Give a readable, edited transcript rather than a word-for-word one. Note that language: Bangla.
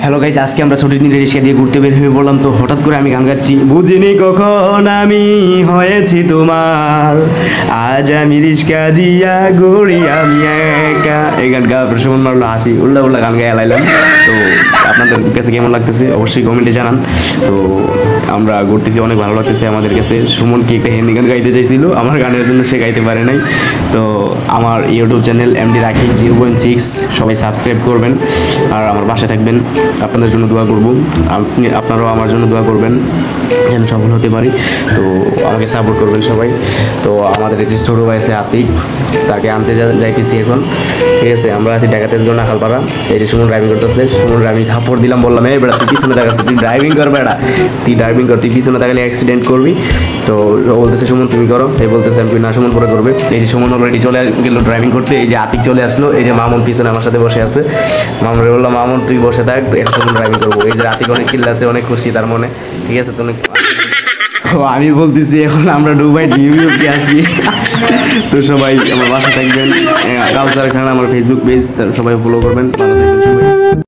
হ্যালো গাইজ, আজকে আমরা ছুটির দিনে রিক্সা দিয়ে ঘুরতে বের হয়ে পড়লাম। তো হঠাৎ করে আমি গান গাচ্ছি, বুঝিনি কখন আমি হয়েছি তোমার, আজ আমি রিক্সা দিয়া ঘুরি আমি একা। এই গান গা প্রশমন মারলো, হাসি উল্লা উল্লা গান গায়ে লাইলাম। তো আপনাদের কাছে কেমন লাগতেছে অবশ্যই কমেন্টে জানান। তো আমরা ঘুরতেছি, অনেক ভালো লাগতেছে আমাদের কাছে। সুমন কি একটা হিন্দি গান গাইতে চাইছিল, আমার গানের জন্য সে গাইতে পারে নাই। তো আমার ইউটিউব চ্যানেল MD রাকিব 0.6 সবাই সাবস্ক্রাইব করবেন আর আমার পাশে থাকবেন। আপনাদের জন্য দোয়া করব, আপনারাও আমার জন্য দোয়া করবেন যেন সফল হতে পারি। তো আমাকে সাপোর্ট করবেন সবাই। তো আমাদের একটি ছোটো ভাই আছে আতিক, তাকে আনতে যাইতেছি এখন। ঠিক আছে, আমরা আছি ঢাকা তেজগাঁও নাখালপাড়া। এই যে সুমন ড্রাইভিং করতেছে, সুমন আমি থাপ্পড় দিলাম, বললাম এই বেড়া তুই পিছনে দেখাচ্ছে, তুই ড্রাইভিং কর বেড়া, তুই ড্রাইভিং কর, তুই পিছনে তাকালে অ্যাক্সিডেন্ট করবি। তো বলতেছে সুমন তুমি করো, এই বলতেছে আমি না সুমন পরে করবে। এই যে সুমন অলরেডি চলে গেল ড্রাইভিং করতে। এই যে আতিক চলে আসলো, এই যে মামুন পিছনে আমার সাথে বসে আছে। মামুন বললাম মামুন তুই বসে থাক, এখন সুমন ড্রাইভিং করবো। এই যে আতিক অনেক চিল্লাচ্ছে, অনেক খুশি তার মনে। ঠিক আছে, তো আমি বলতেছি এখন আমরা দুবাই নিউ ইয়র্কে আছি। তো সবাই আমার বাসা থাকবেন। কাউসার খান আমার ফেসবুক পেজ, সবাই ফলো করবেন। ভালো থাকবেন সবাই।